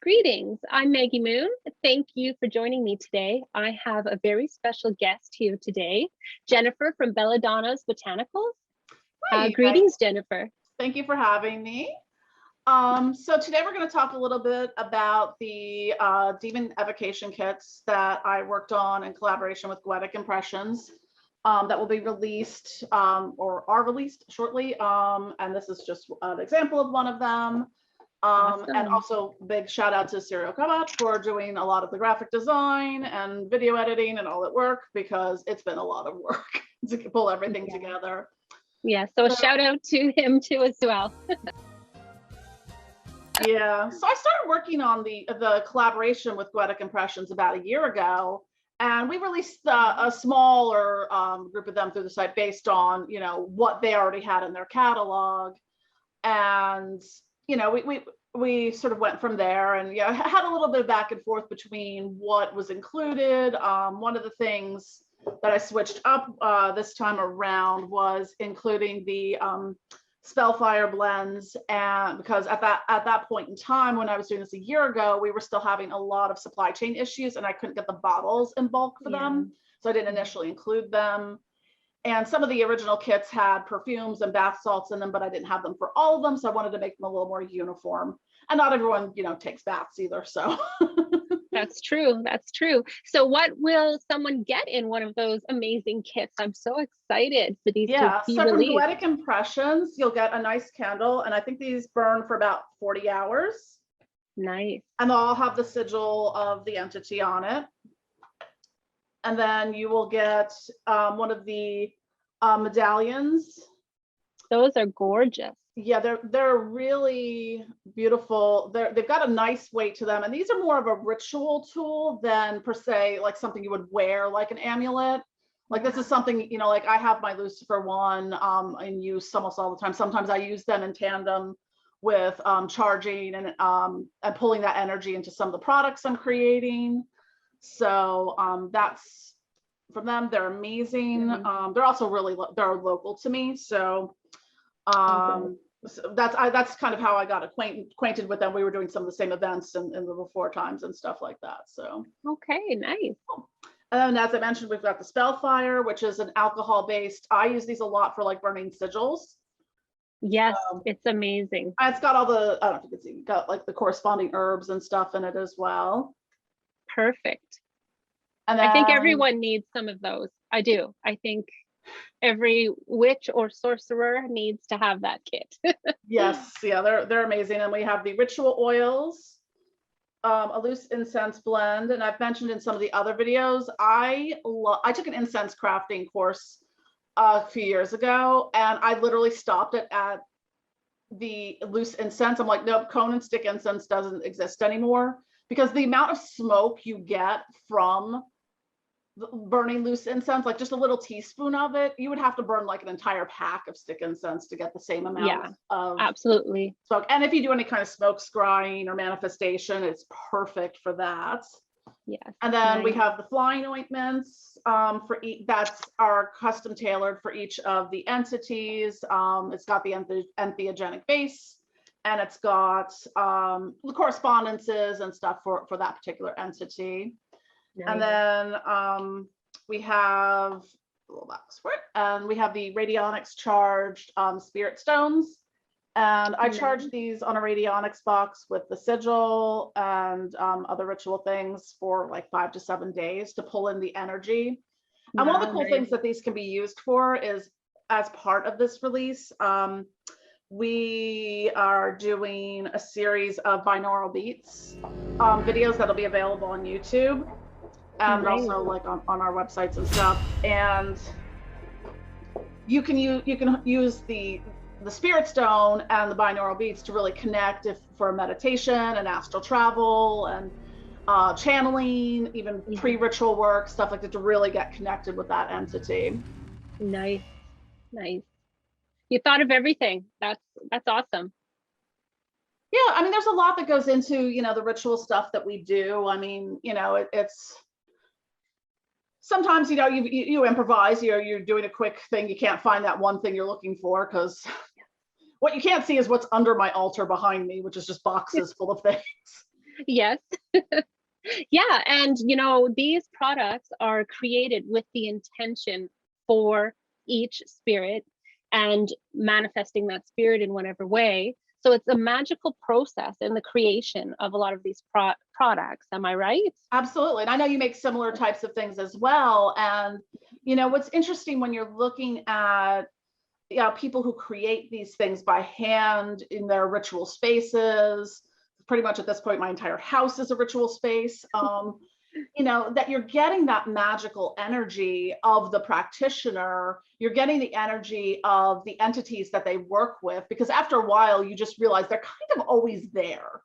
Greetings, I'm Maggie Moon. Thank you for joining me today. I have a very special guest here today, Jennifer from Belladonna's Botanicals. Greetings, Jennifer. Thank you for having me. So today we're going to talk a little bit about the Demon Evocation kits that I worked on in collaboration with 𝐃𝐸𝐿 Impressions that will be released or are released shortly. And this is just an example of one of them. Awesome. And also big shout out to 𝗃𝐸𝐿 for doing a lot of the graphic design and video editing and all that work, because it's been a lot of work to pull everything together. Yeah, so a shout out to him too as well. Yeah, so I started working on the collaboration with 𝐃𝐸𝐿 Impressions about a year ago, and we released a smaller group of them through the site based on, you know, what they already had in their catalog. And you know, we sort of went from there, and yeah, had a little bit of back and forth between what was included. One of the things that I switched up this time around was including the Spellfire blends, and because at that point in time when I was doing this a year ago, we were still having a lot of supply chain issues, and I couldn't get the bottles in bulk for them, so I didn't initially include them. And some of the original kits had perfumes and bath salts in them, but I didn't have them for all of them. So I wanted to make them a little more uniform. And not everyone, you know, takes baths either. So that's true. That's true. So what will someone get in one of those amazing kits? I'm so excited for these to be so released. From 𝐃𝐸𝐿 Impressions, you'll get a nice candle. And I think these burn for about 40 hours. Nice. And they'll all have the sigil of the entity on it. And then you will get one of the medallions. Those are gorgeous. Yeah, they're really beautiful. They've got a nice weight to them, and these are more of a ritual tool than per se like something you would wear like an amulet. Like this is something, you know, like I have my Lucifer one in use almost all the time. Sometimes I use them in tandem with charging and pulling that energy into some of the products I'm creating. So that's from them. They're amazing. They're also they're local to me. So, so that's kind of how I got acquainted with them. We were doing some of the same events in the before times and stuff like that. So okay, nice. And as I mentioned, we've got the Spellfire, which is an alcohol based. I use these a lot for like burning sigils. Yes, it's amazing. It's got all the, I don't know if you can see, got like the corresponding herbs and stuff in it as well. Perfect. And then, I think everyone needs some of those. I do. I think every witch or sorcerer needs to have that kit. Yes, yeah, they're amazing. And we have the ritual oils, a loose incense blend, and I've mentioned in some of the other videos, I took an incense crafting course a few years ago, and I literally stopped it at the loose incense. I'm like, nope, cone and stick incense doesn't exist anymore, because the amount of smoke you get from burning loose incense, like just a little teaspoon of it, you would have to burn like an entire pack of stick incense to get the same amount of absolutely smoke. And if you do any kind of smoke scrying or manifestation, it's perfect for that. Yes. And then we have the flying ointments for each, that's are custom tailored for each of the entities. It's got the entheogenic base, and it's got the correspondences and stuff for that particular entity. Nice. And then we have a little box for it, and we have the radionics charged spirit stones. And I charge these on a radionics box with the sigil and other ritual things for like 5 to 7 days to pull in the energy. And one of the cool things that these can be used for is, as part of this release, we are doing a series of binaural beats videos that'll be available on YouTube and also like on our websites and stuff. And you can use the spirit stone and the binaural beats to really connect for meditation and astral travel and channeling, even pre-ritual work, stuff like that, to really get connected with that entity. Nice. You thought of everything. That's awesome. Yeah, I mean, there's a lot that goes into, you know, the ritual stuff that we do. I mean, you know, it's sometimes, you know, you improvise, you're doing a quick thing, you can't find that one thing you're looking for, because what you can't see is what's under my altar behind me, which is just boxes full of things. Yes. Yeah. And, you know, these products are created with the intention for each spirit and manifesting that spirit in whatever way. So it's a magical process in the creation of a lot of these products. Am I right? Absolutely. And I know you make similar types of things as well. And, you know, what's interesting when you're looking at, you know, people who create these things by hand in their ritual spaces, pretty much at this point, my entire house is a ritual space. You know, that you're getting that magical energy of the practitioner, you're getting the energy of the entities that they work with, because after a while, you just realize they're kind of always there.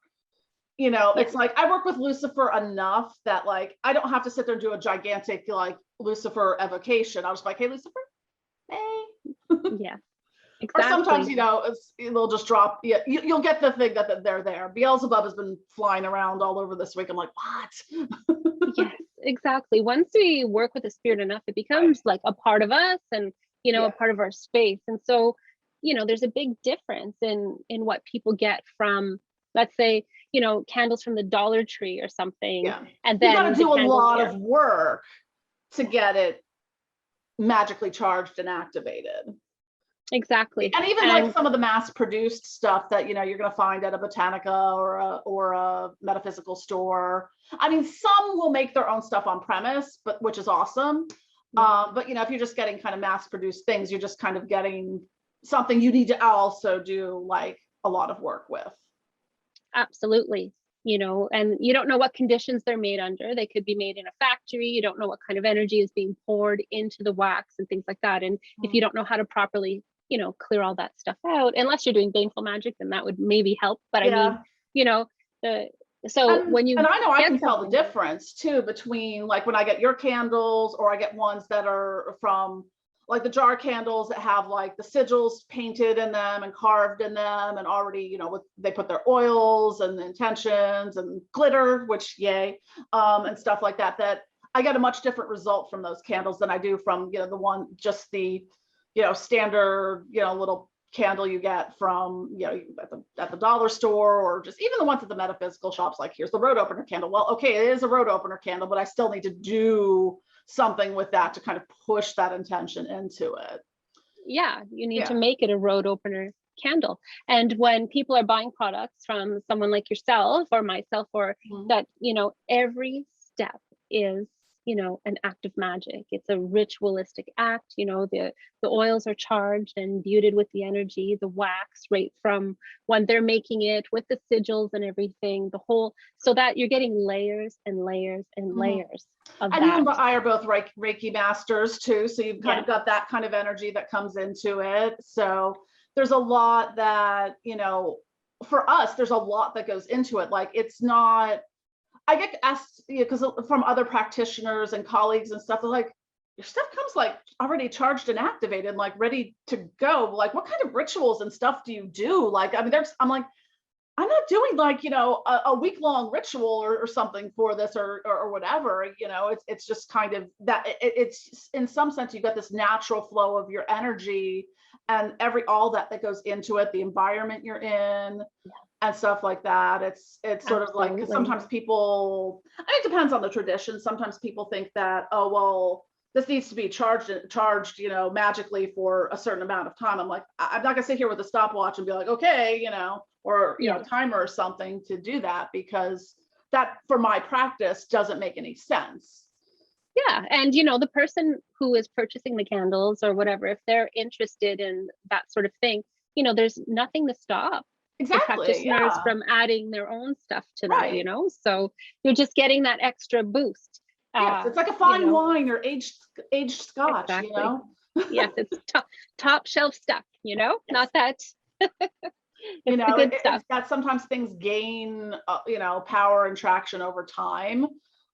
You know, it's like, I work with Lucifer enough that like, I don't have to sit there and do a gigantic like Lucifer evocation. I was like, hey, Lucifer, hey. Yeah. Exactly. Or sometimes, you know, they'll just drop. Yeah, you'll get the thing that they're there. 𝗣𝗶𝗰 has been flying around all over this week. I'm like, what? Yes, exactly. Once we work with the spirit enough, it becomes like a part of us, and you know, a part of our space. And so, you know, there's a big difference in what people get from, let's say, you know, candles from the Dollar Tree or something. Yeah. And then you got to do a lot of work to get it magically charged and activated. Exactly. And even like some of the mass-produced stuff that, you know, you're going to find at a Botanica or a metaphysical store. I mean, some will make their own stuff on premise, but which is awesome. But, you know, if you're just getting kind of mass-produced things, you're just kind of getting something you need to also do like a lot of work with. Absolutely. You know, and you don't know what conditions they're made under. They could be made in a factory. You don't know what kind of energy is being poured into the wax and things like that. And if you don't know how to properly, you know, clear all that stuff out, unless you're doing baneful magic, then that would maybe help. But I mean, you know, when you, and I know I can tell the difference too between like when I get your candles or I get ones that are from like the jar candles that have like the sigils painted in them and carved in them and already, you know, they put their oils and intentions and glitter, which yay, and stuff like that, that I get a much different result from those candles than I do from, you know, the one, just the, you know, standard, you know, little candle you get from, you know, at the dollar store, or just even the ones at the metaphysical shops, like here's the road opener candle. Well, okay, it is a road opener candle, but I still need to do something with that to kind of push that intention into it. Yeah, you need to make it a road opener candle. And when people are buying products from someone like yourself or myself, or that, you know, every step is, you know, an act of magic. It's a ritualistic act. You know, the oils are charged and imbued with the energy, the wax right from when they're making it, with the sigils and everything, the whole, so that you're getting layers and layers and layers of and that. you and I are both Reiki masters too, so you've kind of got that kind of energy that comes into it. So there's a lot that, you know, for us, there's a lot that goes into it. Like, it's not, I get asked, you know, because from other practitioners and colleagues and stuff, they're like, your stuff comes like already charged and activated, like ready to go. Like, what kind of rituals and stuff do you do? Like, I mean, I'm like, I'm not doing like, you know, a week-long ritual or something for this or whatever, you know, it's just kind of that it's in some sense, you've got this natural flow of your energy and all that goes into it, the environment you're in. And stuff like that. It's sort of like, because sometimes people, and it depends on the tradition. Sometimes people think that, oh, well, this needs to be charged, you know, magically for a certain amount of time. I'm like, I'm not gonna sit here with a stopwatch and be like, okay, you know, or, you know, timer or something to do that, because that for my practice doesn't make any sense. Yeah. And, you know, the person who is purchasing the candles or whatever, if they're interested in that sort of thing, you know, there's nothing to stop practitioners from adding their own stuff to that, you know, so you're just getting that extra boost. Yes, it's like a fine wine or aged scotch, you know. Yes, it's top shelf stuff, you know, not that you know, it's that sometimes things gain you know, power and traction over time.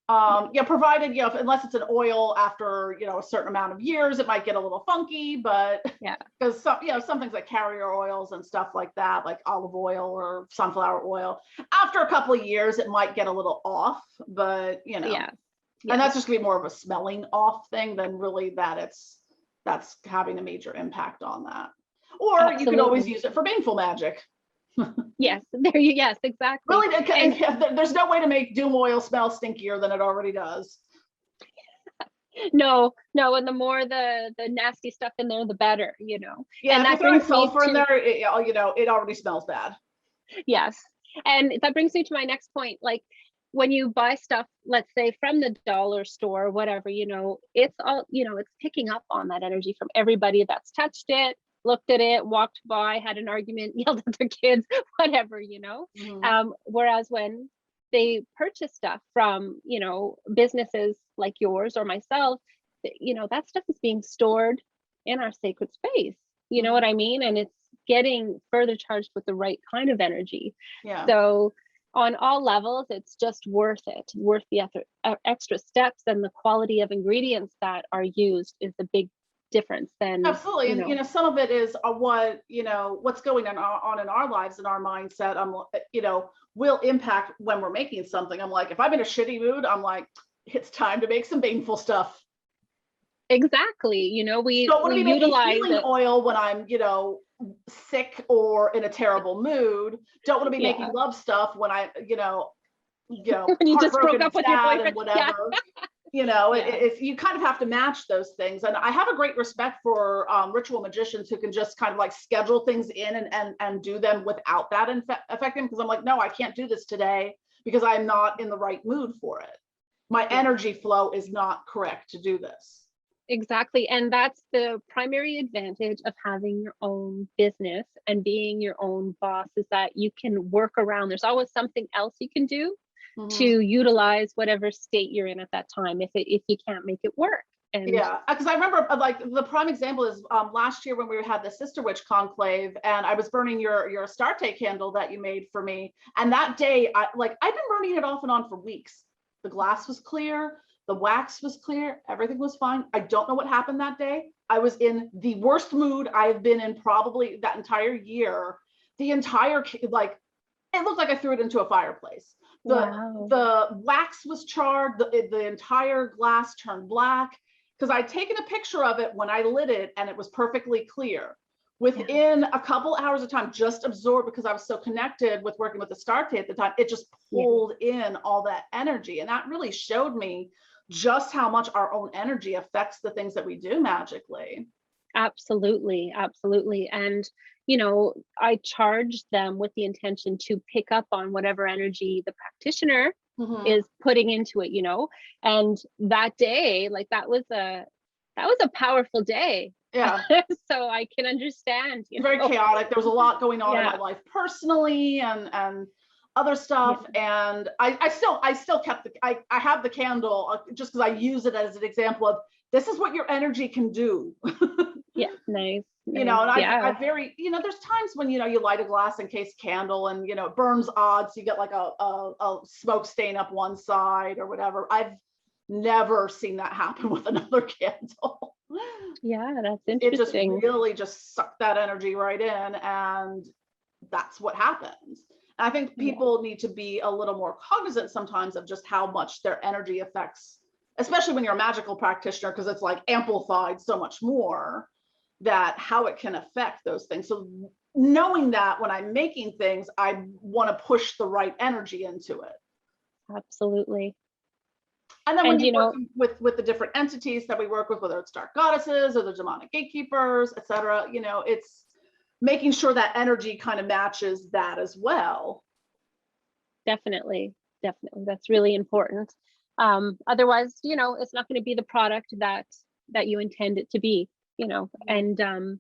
Provided, you know, unless it's an oil, after, you know, a certain amount of years, it might get a little funky, but because some, you know, some things like carrier oils and stuff like that, like olive oil or sunflower oil, after a couple of years, it might get a little off, but, you know, and that's just gonna be more of a smelling off thing than really that that's having a major impact on that. Or you could always use it for baneful magic. Yes, there you, yes, exactly. Really, and there's no way to make doom oil smell stinkier than it already does. No, and the more the nasty stuff in there, the better, you know. Yeah, and that brings sulfur in there, it already smells bad. Yes, and that brings me to my next point. Like when you buy stuff, let's say from the dollar store, whatever, you know, it's all, you know, it's picking up on that energy from everybody that's touched it, looked at it, walked by, had an argument, yelled at their kids, whatever, you know. Whereas when they purchase stuff from, you know, businesses like yours or myself, you know, that stuff is being stored in our sacred space. You know what I mean? And it's getting further charged with the right kind of energy. Yeah. So on all levels, it's just worth it, worth the extra steps, and the quality of ingredients that are used is a big difference. Then absolutely, and you know, some of it is what, you know, what's going on in our lives and our mindset. You know, will impact when we're making something. I'm like, if I'm in a shitty mood, I'm like, it's time to make some baneful stuff. Exactly. You know, we don't want to be utilize making healing oil when I'm, you know, sick or in a terrible mood. Don't want to be making love stuff when I, you know, when you just broke up with your boyfriend, and whatever. You know, it's, you kind of have to match those things. And I have a great respect for ritual magicians who can just kind of like schedule things in and do them without that affecting, because I'm like, no, I can't do this today because I'm not in the right mood for it. My energy flow is not correct to do this. Exactly. And that's the primary advantage of having your own business and being your own boss, is that you can work around. There's always something else you can do to utilize whatever state you're in at that time, if you can't make it work. And yeah, because I remember, like, the prime example is last year when we had the Sister Witch conclave, and I was burning your Astarte candle that you made for me. And that day, I've been burning it off and on for weeks. The glass was clear. The wax was clear. Everything was fine. I don't know what happened that day. I was in the worst mood I have been in probably that entire year. The entire, like, it looked like I threw it into a fireplace. The wax was charred. The entire glass turned black because I'd taken a picture of it when I lit it and it was perfectly clear. Within a couple hours of time, just absorbed, because I was so connected with working with Astarte at the time, it just pulled in all that energy. And that really showed me just how much our own energy affects the things that we do magically. Absolutely, absolutely. And, you know, I charged them with the intention to pick up on whatever energy the practitioner is putting into it, you know. And that day, like, that was a powerful day. Yeah. So I can understand. Very chaotic. There was a lot going on in my life personally and other stuff. And I still kept I have the candle just because I use it as an example of, this is what your energy can do. Yeah, nice. You know, and I very, you know, there's times when, you know, you light a glass encased candle and, you know, it burns odd, so you get like a smoke stain up one side or whatever. I've never seen that happen with another candle. Yeah, that's interesting. It just really just sucked that energy right in, and that's what happens. And I think people need to be a little more cognizant sometimes of just how much their energy affects, especially when you're a magical practitioner, because it's like amplified so much more, that how it can affect those things. So knowing that when I'm making things, I want to push the right energy into it. Absolutely. And then when you work with the different entities that we work with, whether it's dark goddesses or the demonic gatekeepers, etc., you know, it's making sure that energy kind of matches that as well. Definitely. That's really important. Otherwise, you know, it's not going to be the product that you intend it to be, you know. And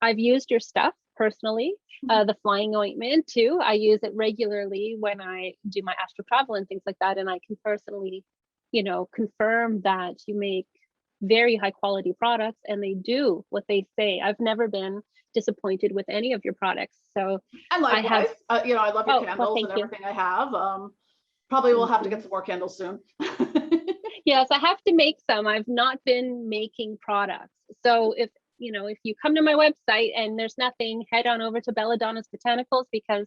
I've used your stuff personally, the flying ointment too. I use it regularly when I do my astral travel and things like that. And I can personally, you know, confirm that you make very high quality products, and they do what they say. I've never been disappointed with any of your products. So and likewise, you know, I love your candles and everything I have. Probably will have to get some more candles soon. Yes, I have to make some. I've not been making products. So if you come to my website and there's nothing, head on over to Belladonna's Botanicals, because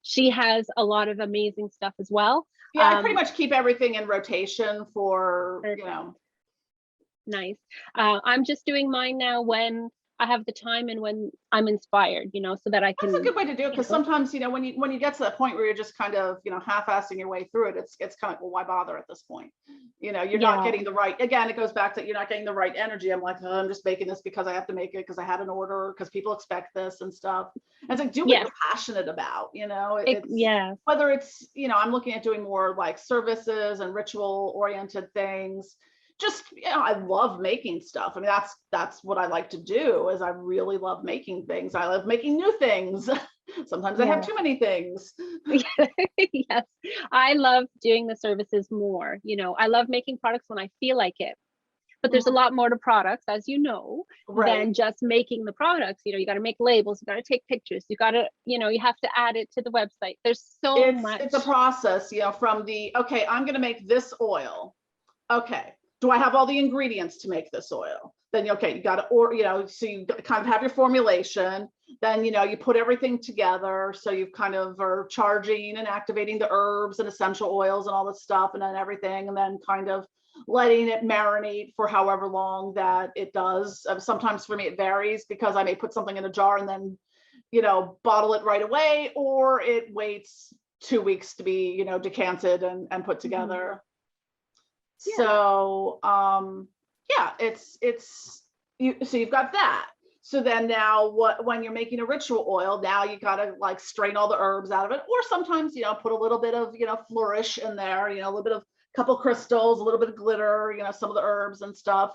she has a lot of amazing stuff as well. Yeah, I pretty much keep everything in rotation for, you know. Nice. I'm just doing mine now when I have the time and when I'm inspired, you know, so that I can. That's a good way to do it, because sometimes, you know, when you get to that point where you're just kind of, you know, half-assing your way through it, it's kind of, well, why bother at this point? You know, you're not getting the right, again, it goes back to, you're not getting the right energy. I'm like, oh, I'm just making this because I have to make it because I had an order, because people expect this and stuff. And it's like, do what you're passionate about, you know. Whether it's, you know, I'm looking at doing more like services and ritual oriented things. Just, you know, I love making stuff. I mean, that's what I like to do, is I really love making things. I love making new things. Sometimes I have too many things. Yes, I love doing the services more. You know, I love making products when I feel like it. But there's a lot more to products, as you know, than just making the products. You know, you got to make labels, you got to take pictures, you got to, you know, you have to add it to the website. There's so much. It's a process, you know, from the, okay, I'm going to make this oil. Okay. Do I have all the ingredients to make this oil? Then, okay, you got to, or, you know, so you kind of have your formulation. Then, you know, you put everything together. So you kind of are charging and activating the herbs and essential oils and all this stuff, and then everything, and then kind of letting it marinate for however long that it does. Sometimes for me, it varies, because I may put something in a jar and then, you know, bottle it right away, or it waits 2 weeks to be, you know, decanted and put together. So yeah, so you've got that. So then now when you're making a ritual oil, now you got to like strain all the herbs out of it, or sometimes, you know, put a little bit of, you know, flourish in there, you know, a little bit of couple crystals, a little bit of glitter, you know, some of the herbs and stuff.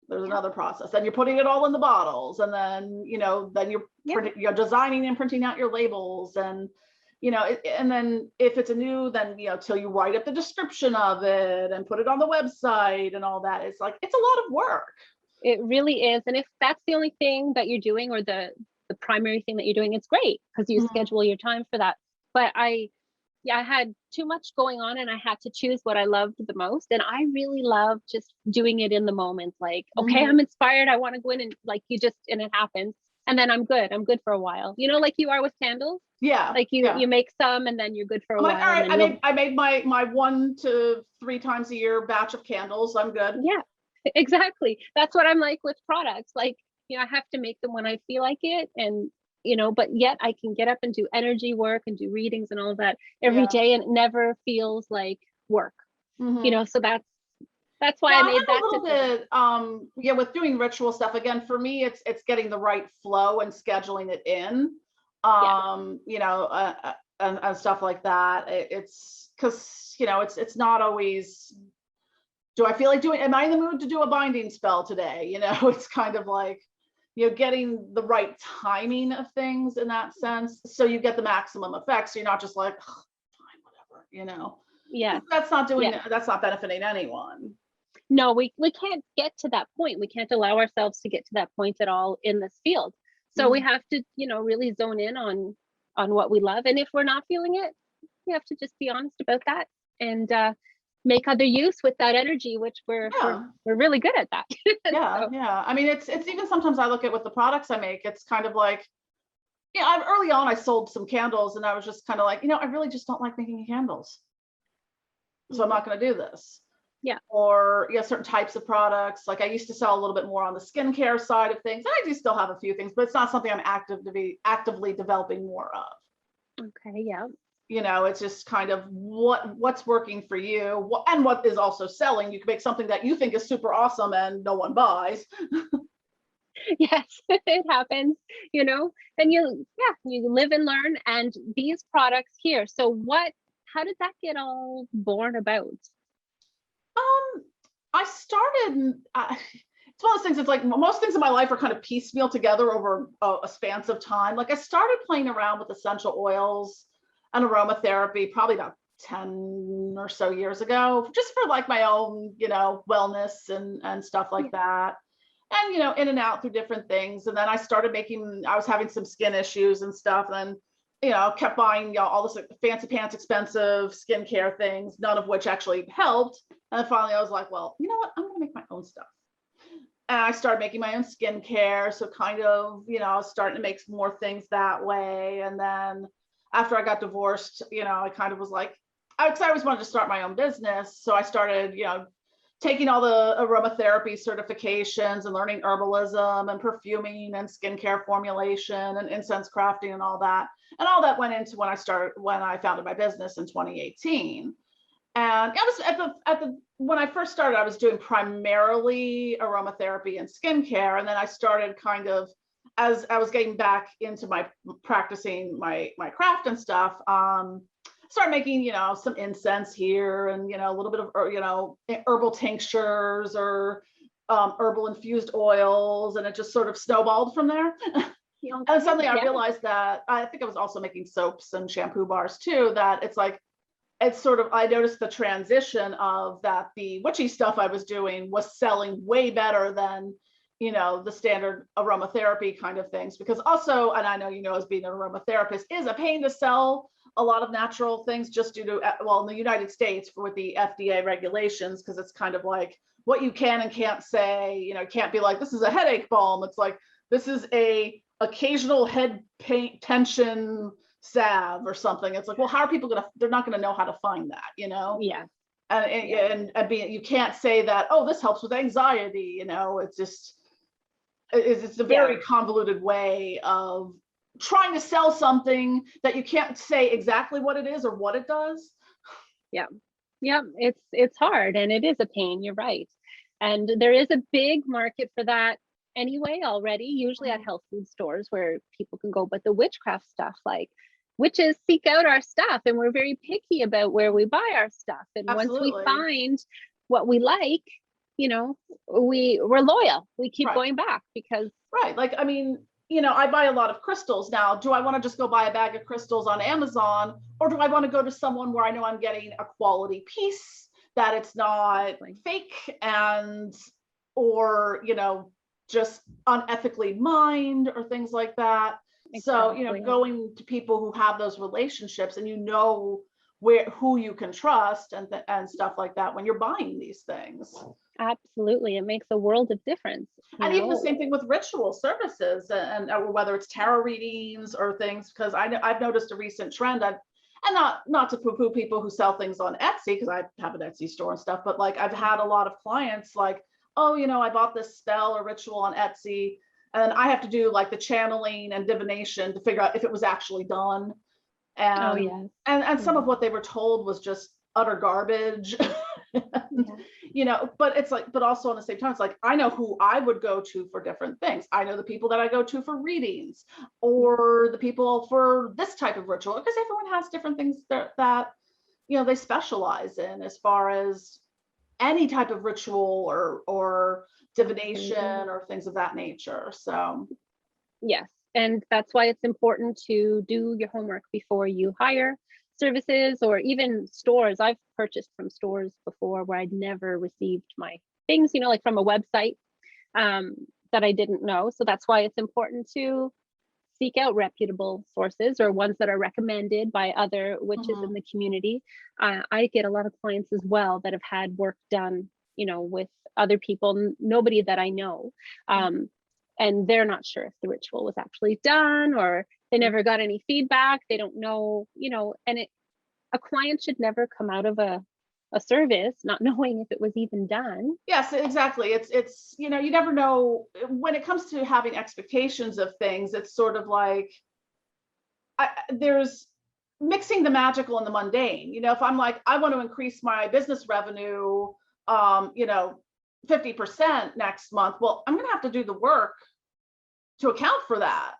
There's another process. Then you're putting it all in the bottles, and then, you know, then you're designing and printing out your labels, and, you know, and then if it's a new, then, you know, till you write up the description of it and put it on the website and all that. It's like, it's a lot of work. It really is. And if that's the only thing that you're doing, or the primary thing that you're doing, it's great, because you schedule your time for that. But I had too much going on, and I had to choose what I loved the most. And I really love just doing it in the moment. Like, okay, I'm inspired, I want to go in, and like and it happens. And then I'm good for a while, you know, like you are with candles. Yeah. Like you make some, and then you're good for a while. Like, all right, I made my 1 to 3 times a year batch of candles. I'm good. Yeah, exactly. That's what I'm like with products. Like, you know, I have to make them when I feel like it, and, you know, but yet I can get up and do energy work and do readings and all of that every day, and it never feels like work. You know, so that's why I made that a little bit. With doing ritual stuff, again, for me, it's getting the right flow and scheduling it in. You know, and stuff like that. It's because, you know, it's not always, do I feel like doing, am I in the mood to do a binding spell today? You know, it's kind of like, you know, getting the right timing of things in that sense, so you get the maximum effect. So you're not just like, oh, fine, whatever, you know. That's not that's not benefiting anyone. No, we can't get to that point. We can't allow ourselves to get to that point at all in this field. So we have to, you know, really zone in on what we love. And if we're not feeling it, we have to just be honest about that, and make other use with that energy, which we're really good at that. Yeah. I mean, it's even sometimes I look at with the products I make, it's kind of like, yeah, early on I sold some candles, and I was just kind of like, you know, I really just don't like making candles, so I'm not going to do this. Or certain types of products. Like I used to sell a little bit more on the skincare side of things. I do still have a few things, but it's not something I'm actively developing more of. Okay, yeah. You know, it's just kind of what's working for you, and what is also selling. You can make something that you think is super awesome and no one buys. Yes, it happens, you know, and you live and learn. And these products here, so how did that get all born about? I started, it's one of those things, it's like most things in my life are kind of piecemeal together over a span of time. Like I started playing around with essential oils and aromatherapy probably about 10 or so years ago, just for like my own, you know, wellness and stuff like that. And, you know, in and out through different things. And then I started I was having some skin issues and stuff. And, you know, kept buying, you know, all this fancy pants, expensive skincare things, none of which actually helped. And then finally I was like, well, you know what? I'm going to make my own stuff. And I started making my own skincare. So kind of, you know, I was starting to make more things that way. And then after I got divorced, you know, I kind of was like, I always wanted to start my own business. So I started, you know, taking all the aromatherapy certifications and learning herbalism and perfuming and skincare formulation and incense crafting and all that. And all that went into when I founded my business in 2018. And I was when I first started, I was doing primarily aromatherapy and skincare. And then I started kind of, as I was getting back into practicing my craft and stuff, started making, some incense here and, a little bit of, herbal tinctures or herbal infused oils. And it just sort of snowballed from there. And suddenly I realized that I think I was also making soaps and shampoo bars too, that I noticed the transition of that the witchy stuff I was doing was selling way better than, the standard aromatherapy kind of things, because also, and I know, as being an aromatherapist is a pain to sell a lot of natural things just due to, well, in the United States with the FDA regulations, because it's kind of like what you can and can't say, you can't be like, this is a headache balm. It's like, this is a occasional head pain tension salve or something. It's like, well, how are people they're not going to know how to find that, Yeah. And you can't say that, oh, this helps with anxiety, it's just, it's a very convoluted way of trying to sell something that you can't say exactly what it is or what it does. Yeah. It's hard and it is a pain. You're right. And there is a big market for that anyway already, usually at health food stores where people can go. But the witchcraft stuff, like witches seek out our stuff and we're very picky about where we buy our stuff. And Absolutely. Once we find what we like, we're loyal. We keep going back because. Right. Like, I mean, I buy a lot of crystals now. Do I want to just go buy a bag of crystals on Amazon, or do I want to go to someone where I know I'm getting a quality piece, that it's not fake or, just unethically mined or things like that. Exactly. So, going to people who have those relationships and who you can trust and stuff like that when you're buying these things. Absolutely. It makes a world of difference. And even the same thing with ritual services and whether it's tarot readings or things, because I've noticed a recent trend. And not to poo-poo people who sell things on Etsy, because I have an Etsy store and stuff, but like I've had a lot of clients like, oh, I bought this spell or ritual on Etsy, and I have to do like the channeling and divination to figure out if it was actually done. And and some of what they were told was just utter garbage. But it's like, but also on the same time, it's like, I know who I would go to for different things. I know the people that I go to for readings or the people for this type of ritual, because everyone has different things that they specialize in as far as any type of ritual or divination or things of that nature. So yes, and that's why it's important to do your homework before you hire services or even stores. I've purchased from stores before where I'd never received my things, like from a website that I didn't know. So that's why it's important to seek out reputable sources or ones that are recommended by other witches in the community. I get a lot of clients as well that have had work done, with other people, nobody that I know. And they're not sure if the ritual was actually done or they never got any feedback. They don't know, and a client should never come out of a service not knowing if it was even done. Yes, exactly. It's you never know when it comes to having expectations of things. It's sort of like there's mixing the magical and the mundane. If I'm like, I want to increase my business revenue, 50% next month. Well, I'm going to have to do the work to account for that.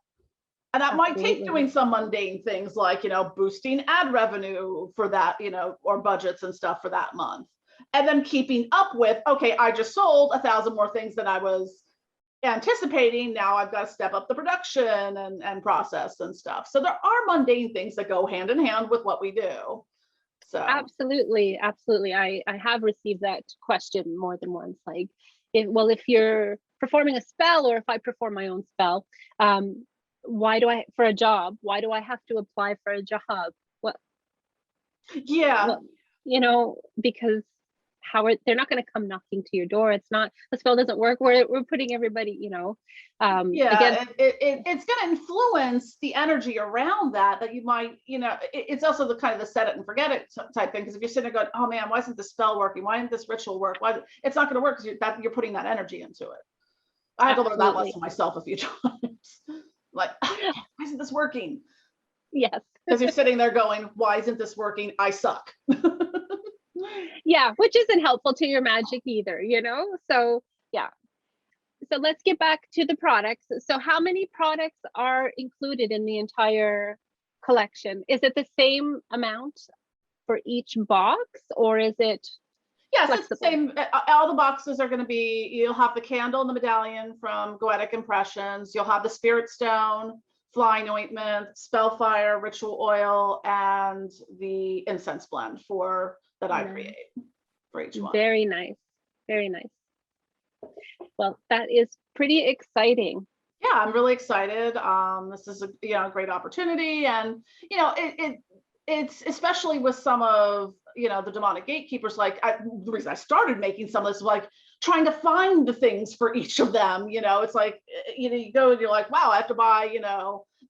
And that might take doing some mundane things like, boosting ad revenue for that, or budgets and stuff for that month. And then keeping up with, okay, I just sold 1,000 more things than I was anticipating. Now I've got to step up the production and process and stuff. So there are mundane things that go hand in hand with what we do. So absolutely. I have received that question more than once. Like, if you're performing a spell or if I perform my own spell, why do I have to apply for a job? What? Yeah. Well, because they're not going to come knocking to your door. It's not, the spell doesn't work. We're putting everybody, yeah, it's going to influence the energy around that you might, it's also the kind of the set it and forget it type thing. Because if you're sitting there going, oh man, why isn't this spell working? Why isn't this ritual work? It's not going to work because you're putting that energy into it. I had to learn that lesson myself a few times. Like, why isn't this working? Yes. Because you're sitting there going, why isn't this working? I suck. Yeah, which isn't helpful to your magic either, So yeah. So let's get back to the products. So how many products are included in the entire collection? Is it the same amount for each box, or is it? Yes, it's the same. All the boxes are going to be, you'll have the candle and the medallion from 𝐾𝐿𝐿 Impressions. You'll have the spirit stone, flying ointment, spellfire, ritual oil, and the incense blend that I create for each one. Very nice. Very nice. Well, that is pretty exciting. Yeah, I'm really excited. This is a great opportunity, and it's especially with some of the demonic gatekeepers. Like the reason I started making some of this, like trying to find the things for each of them. It's like you go and you're like, wow, I have to buy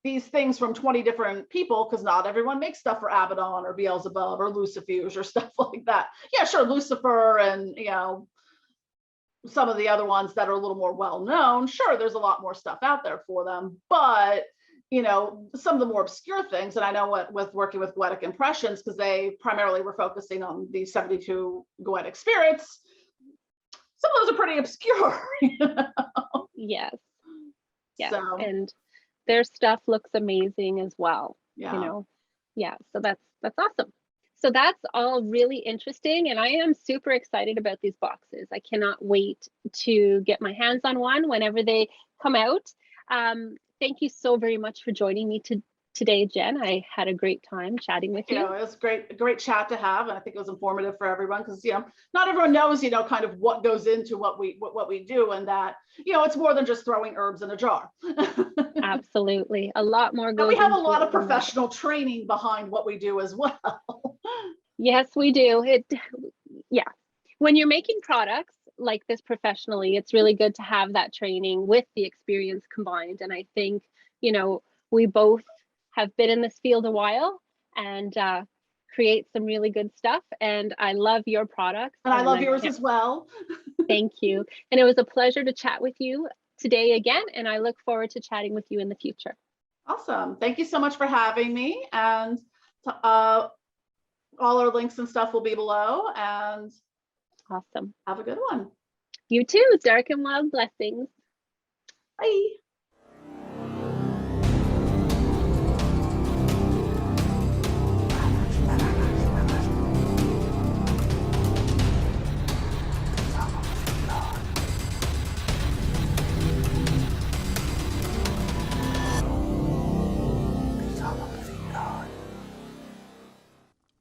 these things from 20 different people because not everyone makes stuff for Abaddon or Beelzebub or Lucifuge or stuff like that. Yeah, sure, Lucifer and some of the other ones that are a little more well known. Sure, there's a lot more stuff out there for them, but some of the more obscure things, and I know with working with 𝐾𝐿𝐿 Impressions, because they primarily were focusing on the 72 𝐾𝐿𝐿 spirits, some of those are pretty obscure. Yes. Yeah. So, and their stuff looks amazing as well. Yeah. Yeah. So that's awesome. So that's all really interesting, and I am super excited about these boxes. I cannot wait to get my hands on one whenever they come out. Thank you so very much for joining me today, Jen. I had a great time chatting with you. It was a great chat to have, and I think it was informative for everyone because not everyone knows kind of what goes into what we do, and that it's more than just throwing herbs in a jar. Absolutely, a lot more goes. We have a lot of professional training behind what we do as well. Yes, we do. Yeah, when you're making products like this professionally, it's really good to have that training with the experience combined. And I think we both have been in this field a while and create some really good stuff. And I love your products. And I love yours as well. Thank you. And it was a pleasure to chat with you today again. And I look forward to chatting with you in the future. Awesome. Thank you so much for having me. And all our links and stuff will be below. And awesome. Have a good one. You too. Dark and wild blessings. Bye.